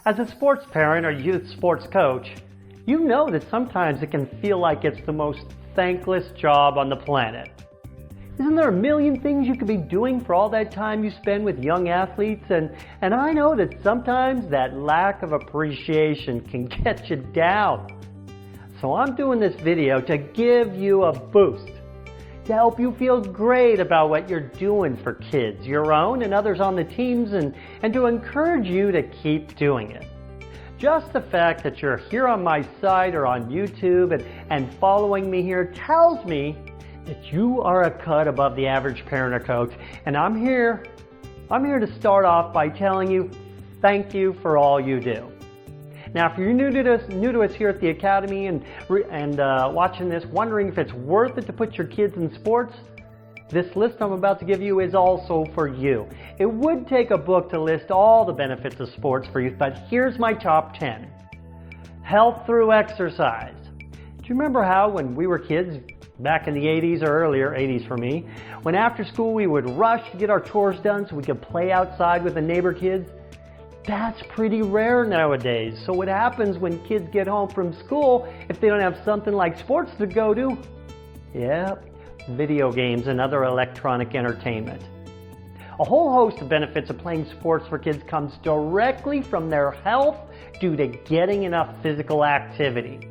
As a sports parent or youth sports coach, you know that sometimes it can feel like it's the most thankless job on the planet. Isn't there a million things you could be doing for all that time you spend with young athletes? And I know that sometimes that lack of appreciation can get you down. So I'm doing this video to give you a boost, to help you feel great about what you're doing for kids, your own and others on the teams, and to encourage you to keep doing it. Just the fact that you're here on my site or on YouTube and following me here tells me that you are a cut above the average parent or coach. And I'm here to start off by telling you thank you for all you do. Now, if you're new to us here at the Academy and watching this, wondering if it's worth it to put your kids in sports, this list I'm about to give you is also for you. It would take a book to list all the benefits of sports for youth, but here's my top 10. Health through exercise. Do you remember how when we were kids, back in the 80s or earlier, 80s for me, when after school we would rush to get our chores done so we could play outside with the neighbor kids? That's pretty rare nowadays. So what happens when kids get home from school if they don't have something like sports to go to? Yep, video games and other electronic entertainment. A whole host of benefits of playing sports for kids comes directly from their health due to getting enough physical activity.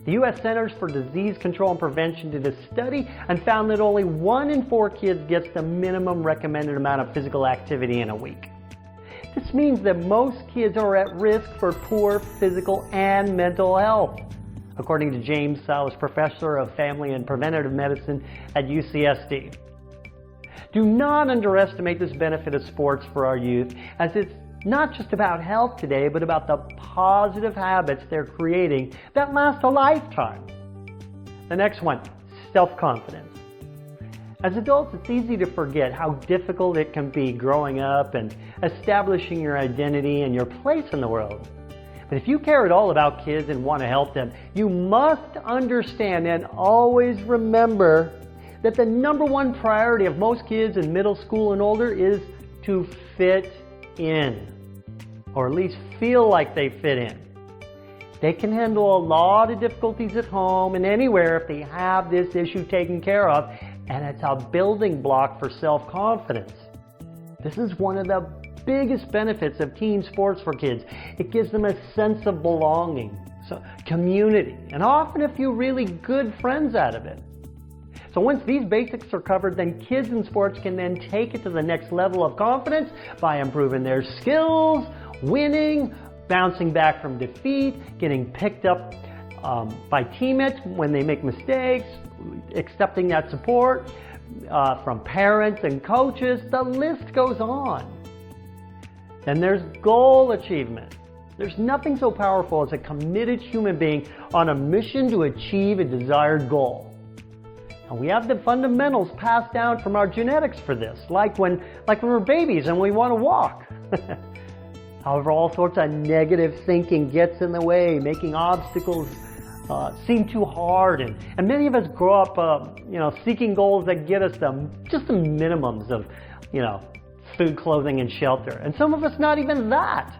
The U.S. Centers for Disease Control and Prevention did a study and found that only 1 in 4 kids gets the minimum recommended amount of physical activity in a week. This means that most kids are at risk for poor physical and mental health, according to James Salas, professor of family and preventative medicine at UCSD. Do not underestimate this benefit of sports for our youth, as it's not just about health today, but about the positive habits they're creating that last a lifetime. The next one, self-confidence. As adults, it's easy to forget how difficult it can be growing up and establishing your identity and your place in the world. But if you care at all about kids and want to help them, you must understand and always remember that the #1 priority of most kids in middle school and older is to fit in, or at least feel like they fit in. They can handle a lot of difficulties at home and anywhere if they have this issue taken care of, and it's a building block for self-confidence. This is one of the biggest benefits of team sports for kids. It gives them a sense of belonging, community, and often a few really good friends out of it. So once these basics are covered, then kids in sports can then take it to the next level of confidence by improving their skills, winning, bouncing back from defeat, getting picked up by teammates when they make mistakes, accepting that support from parents and coaches. The list goes on. Then there's goal achievement. There's nothing so powerful as a committed human being on a mission to achieve a desired goal. And we have the fundamentals passed down from our genetics for this, like when we're babies and we want to walk. However, all sorts of negative thinking gets in the way, making obstacles seem too hard, and many of us grow up, seeking goals that get us just the minimums of, food, clothing, and shelter, and some of us not even that.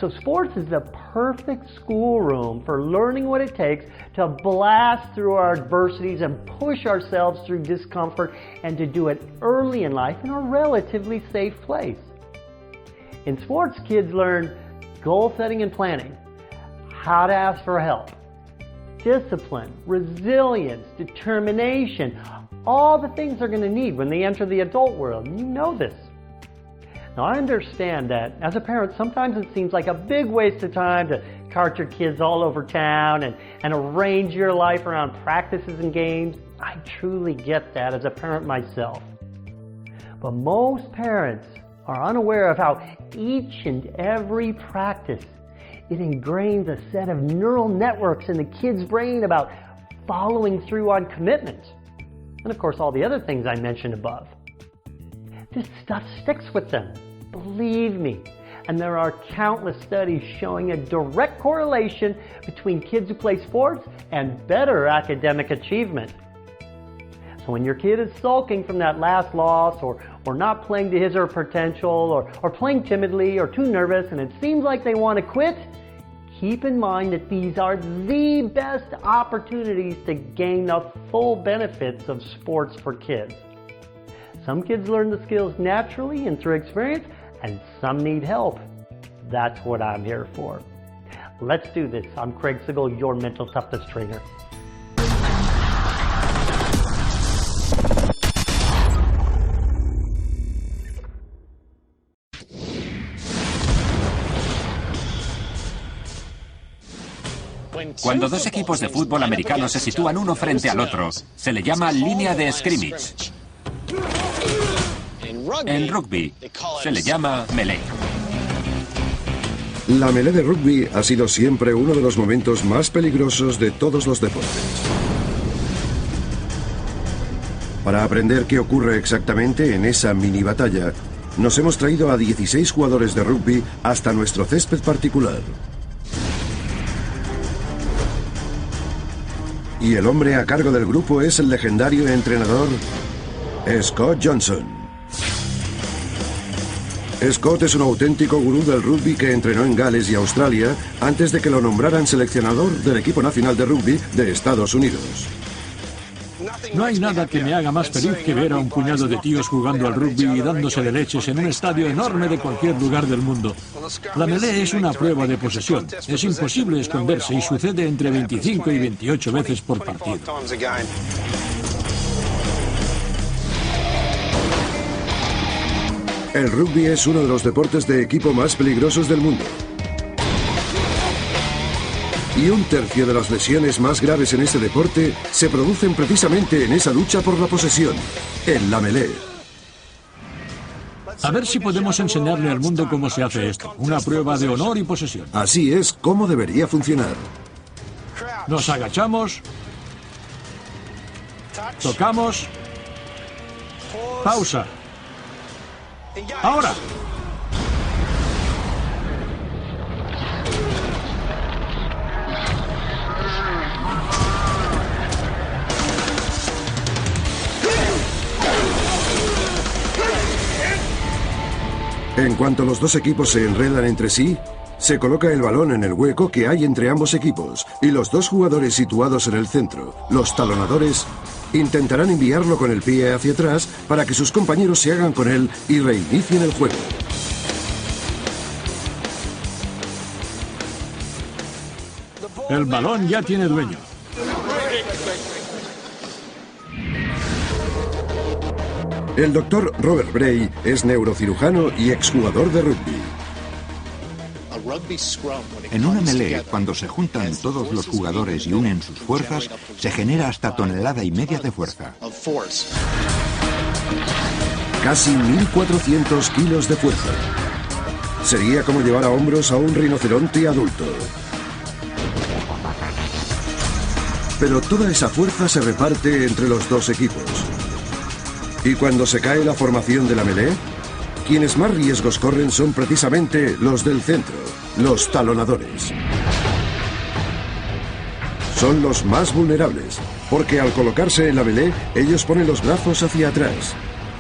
So sports is the perfect schoolroom for learning what it takes to blast through our adversities and push ourselves through discomfort, and to do it early in life in a relatively safe place. In sports, kids learn goal setting and planning, how to ask for help, discipline, resilience, determination, all the things they're going to need when they enter the adult world. And you know this. Now, I understand that as a parent, sometimes it seems like a big waste of time to cart your kids all over town and arrange your life around practices and games. I truly get that as a parent myself. But most parents are unaware of how each and every practice, it ingrains a set of neural networks in the kid's brain about following through on commitments. And of course, all the other things I mentioned above. This stuff sticks with them, believe me. And there are countless studies showing a direct correlation between kids who play sports and better academic achievement. So when your kid is sulking from that last loss or not playing to his or her potential or playing timidly or too nervous and it seems like they want to quit, keep in mind that these are the best opportunities to gain the full benefits of sports for kids. Some kids learn the skills naturally and through experience, and some need help. That's what I'm here for. Let's do this. I'm Craig Sigl, your mental toughness trainer. Cuando dos equipos de fútbol americano se sitúan uno frente al otro, se le llama línea de scrimmage. En rugby se le llama melee. La melee de rugby ha sido siempre uno de los momentos más peligrosos de todos los deportes. Para aprender qué ocurre exactamente en esa mini batalla, nos hemos traído a 16 jugadores de rugby hasta nuestro césped particular. Y el hombre a cargo del grupo es el legendario entrenador Scott Johnson. Scott es un auténtico gurú del rugby que entrenó en Gales y Australia antes de que lo nombraran seleccionador del equipo nacional de rugby de Estados Unidos. No hay nada que me haga más feliz que ver a un puñado de tíos jugando al rugby y dándose de leches en un estadio enorme de cualquier lugar del mundo. La melee es una prueba de posesión. Es imposible esconderse y sucede entre 25 y 28 veces por partido. El rugby es uno de los deportes de equipo más peligrosos del mundo. Y un tercio de las lesiones más graves en este deporte se producen precisamente en esa lucha por la posesión, en la melee. A ver si podemos enseñarle al mundo cómo se hace esto. Una prueba de honor y posesión. Así es como debería funcionar. Nos agachamos. Tocamos. Pausa. ¡Ahora! En cuanto los dos equipos se enredan entre sí, se coloca el balón en el hueco que hay entre ambos equipos y los dos jugadores situados en el centro, los talonadores, intentarán enviarlo con el pie hacia atrás para que sus compañeros se hagan con él y reinicien el juego. El balón ya tiene dueño. El doctor Robert Bray es neurocirujano y exjugador de rugby. En una melee, cuando se juntan todos los jugadores y unen sus fuerzas, se genera hasta 1,5 toneladas de fuerza. Casi 1.400 kilos de fuerza. Sería como llevar a hombros a un rinoceronte adulto. Pero toda esa fuerza se reparte entre los dos equipos. Y cuando se cae la formación de la melee, quienes más riesgos corren son precisamente los del centro, los talonadores. Son los más vulnerables, porque al colocarse en la melee, ellos ponen los brazos hacia atrás.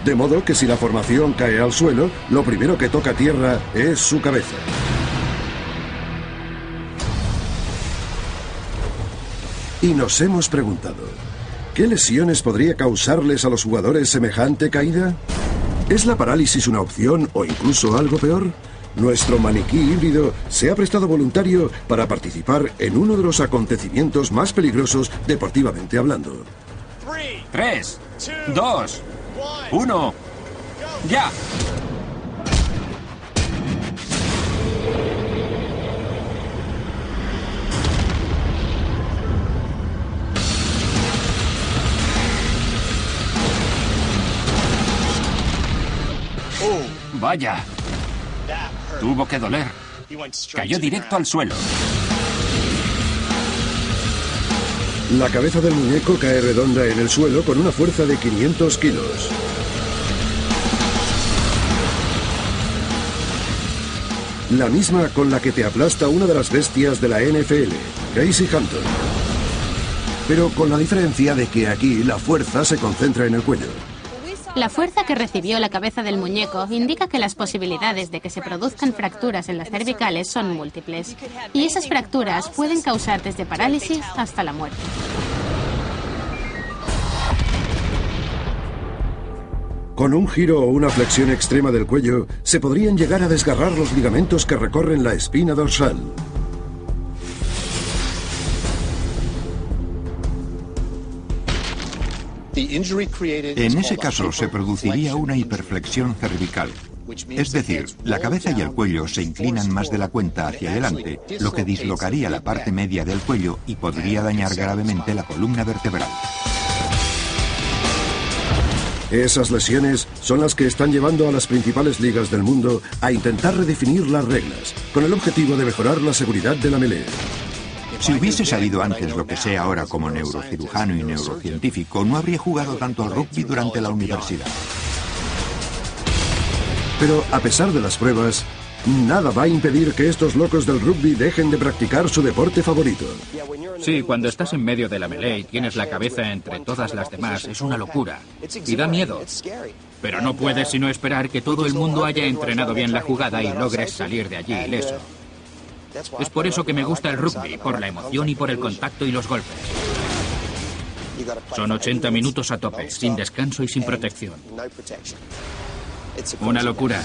De modo que si la formación cae al suelo, lo primero que toca tierra es su cabeza. Y nos hemos preguntado, ¿qué lesiones podría causarles a los jugadores semejante caída? ¿Es la parálisis una opción o incluso algo peor? Nuestro maniquí híbrido se ha prestado voluntario para participar en uno de los acontecimientos más peligrosos deportivamente hablando. 3, 2, 1, ¡ya! Vaya, tuvo que doler. Cayó directo al suelo. La cabeza del muñeco cae redonda en el suelo con una fuerza de 500 kilos. La misma con la que te aplasta una de las bestias de la NFL, Casey Hampton. pero con la diferencia de que aquí la fuerza se concentra en el cuello. La fuerza que recibió la cabeza del muñeco indica que las posibilidades de que se produzcan fracturas en las cervicales son múltiples. Y esas fracturas pueden causar desde parálisis hasta la muerte. Con un giro o una flexión extrema del cuello, se podrían llegar a desgarrar los ligamentos que recorren la espina dorsal. En ese caso se produciría una hiperflexión cervical. Es decir, la cabeza y el cuello se inclinan más de la cuenta hacia adelante, lo que dislocaría la parte media del cuello y podría dañar gravemente la columna vertebral. Esas lesiones son las que están llevando a las principales ligas del mundo a intentar redefinir las reglas, con el objetivo de mejorar la seguridad de la melee. Si hubiese sabido antes lo que sé ahora como neurocirujano y neurocientífico, no habría jugado tanto al rugby durante la universidad. Pero a pesar de las pruebas, nada va a impedir que estos locos del rugby dejen de practicar su deporte favorito. Sí, cuando estás en medio de la melee y tienes la cabeza entre todas las demás, es una locura. Y da miedo. Pero no puedes sino esperar que todo el mundo haya entrenado bien la jugada y logres salir de allí ileso. Es por eso que me gusta el rugby, por la emoción y por el contacto y los golpes. Son 80 minutos a tope, sin descanso y sin protección. Una locura.